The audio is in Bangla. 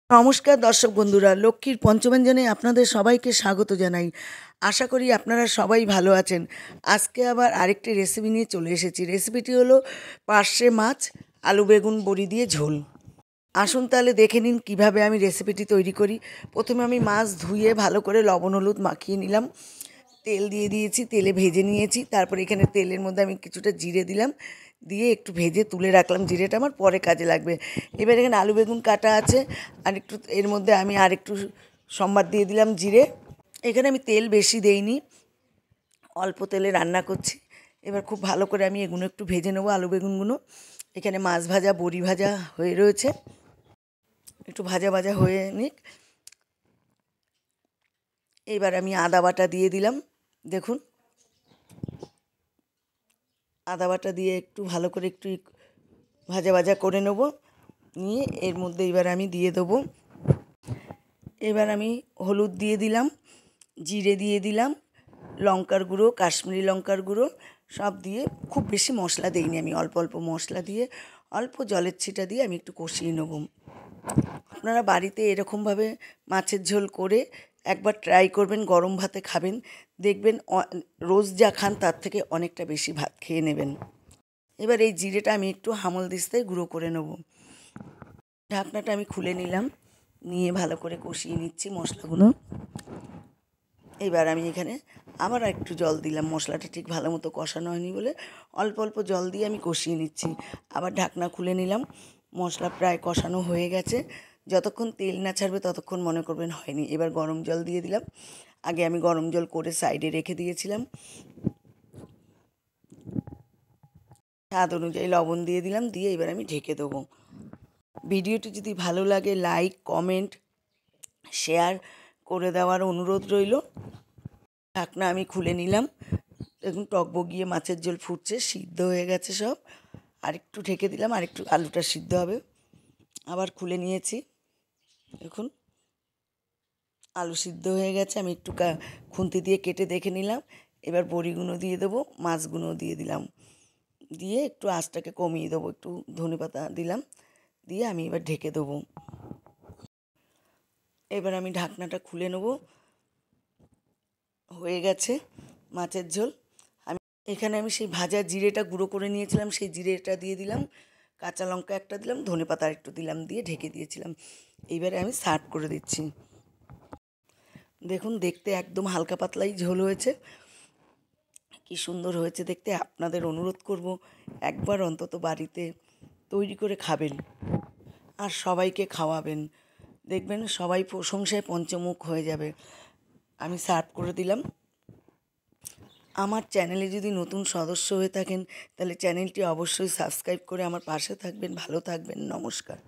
নমস্কার দর্শক বন্ধুরা, লক্ষ্মীর পঞ্চব্যঞ্জনে আপনাদের সবাইকে স্বাগত জানাই। আশা করি আপনারা সবাই ভালো আছেন। আজকে আবার আরেকটি রেসিপি নিয়ে চলে এসেছি। রেসিপিটি হলো পার্শে মাছ আলু বেগুন বড়ি দিয়ে ঝোল। আসুন তাহলে দেখে নিন কিভাবে আমি রেসিপিটি তৈরি করি। প্রথমে আমি মাছ ধুয়ে ভালো করে লবণ হলুদ মাখিয়ে নিলাম, তেল দিয়ে দিয়েছি, তেলে ভেজে নিয়েছি। তারপর এখানে তেলের মধ্যে আমি কিছুটা জিরে দিলাম, দিয়ে একটু ভেজে তুলে রাখলাম। জিরেটা আমার পরে কাজে লাগবে। এবার এখানে আলু বেগুন কাটা আছে, আর একটু এর মধ্যে আমি আর একটু সম্বার দিয়ে দিলাম জিরে। এখানে আমি তেল বেশি দেইনি, অল্প তেলে রান্না করছি। এবার খুব ভালো করে আমি এগুলো একটু ভেজে নেবো, আলু বেগুনগুলো। এখানে মাছ ভাজা বড়ি ভাজা হয়ে রয়েছে, একটু ভাজা ভাজা হয়ে নিক। এবার আমি আদা বাটা দিয়ে দিলাম। দেখুন, আদা বাটা দিয়ে একটু ভালো করে একটু ভাজা ভাজা করে নেব। নিয়ে এর মধ্যে এবার আমি দিয়ে দেবো, এবার আমি হলুদ দিয়ে দিলাম, জিরে দিয়ে দিলাম, লঙ্কার গুঁড়ো, কাশ্মীরি লঙ্কার গুঁড়ো সব দিয়ে, খুব বেশি মশলা দিইনি আমি, অল্প অল্প মশলা দিয়ে অল্প জলের ছিটা দিয়ে আমি একটু কষিয়ে নেব। আপনারা বাড়িতে এরকমভাবে মাছের ঝোল করে একবার ট্রাই করবেন, গরম ভাতে খাবেন, দেখবেন রোজ যা খান তার থেকে অনেকটা বেশি ভাত খেয়ে নেবেন। এবার এই জিরেটা আমি একটু হামল দিস্তায় গুঁড়ো করে নেব। ঢাকনাটা আমি খুলে নিলাম, নিয়ে ভালো করে কষিয়ে নিচ্ছি মশলাগুলো। এবার আমি এখানে আবার একটু জল দিলাম, মশলাটা ঠিক ভালো মতো কষানো হয়নি বলে অল্প অল্প জল দিয়ে আমি কষিয়ে নিচ্ছি। আবার ঢাকনা খুলে নিলাম, মশলা প্রায় কষানো হয়ে গেছে। যতক্ষণ তেল না ছাড়বে ততক্ষণ মনে করবেন হয়নি। এবার গরম জল দিয়ে দিলাম। আগে আমি গরম জল করে সাইডে রেখে দিয়েছিলাম। স্বাদ অনুযায়ী লবণ দিয়ে দিলাম, দিয়ে এবার আমি ঢেকে দেবো। ভিডিওটি যদি ভালো লাগে লাইক কমেন্ট শেয়ার করে দেওয়ার অনুরোধ রইল। ঢাকনা আমি খুলে নিলাম। দেখুন টকবগিয়ে মাছের ঝোল ফুটছে, সিদ্ধ হয়ে গেছে সব। আর একটু ঢেকে দিলাম, আর একটু আলুটা সিদ্ধ হবে। আবার খুলে নিয়েছি, দেখুন আলু সিদ্ধ হয়ে গেছে। আমি একটু খুন্তি দিয়ে কেটে দেখে নিলাম। এবার বড়িগুলো দিয়ে দেবো, মাছগুলো দিয়ে দিলাম, দিয়ে একটু আঁচটাকে কমিয়ে দেবো, একটু ধনেপাতা দিলাম, দিয়ে আমি এবার ঢেকে দেবো। এবার আমি ঢাকনাটা খুলে নেব। হয়ে গেছে মাছের ঝোল। এখানে আমি সেই ভাজা জিরেটা গুঁড়ো করে নিয়েছিলাম, সেই জিরেটা দিয়ে দিলাম, কাঁচা লঙ্কা একটা দিলাম, ধনেপাতা একটু দিলাম, দিয়ে ঢেকে দিয়েছিলাম। এইবারে আমি সার্ভ করে দিচ্ছি। দেখুন দেখতে একদম হালকা পাতলাই ঝোল হয়েছে, কি সুন্দর হয়েছে দেখতে। আপনাদের অনুরোধ করব একবার অন্তত বাড়িতে তৈরি করে খাবেন আর সবাইকে খাওয়াবেন, দেখবেন সবাই প্রশংসায় পঞ্চমুখ হয়ে যাবে। আমি সার্ভ করে দিলাম। আমার চ্যানেলে যদি নতুন সদস্য হয়ে থাকেন তাহলে চ্যানেলটি অবশ্যই সাবস্ক্রাইব করে আমার পাশে থাকবেন। ভালো থাকবেন। নমস্কার।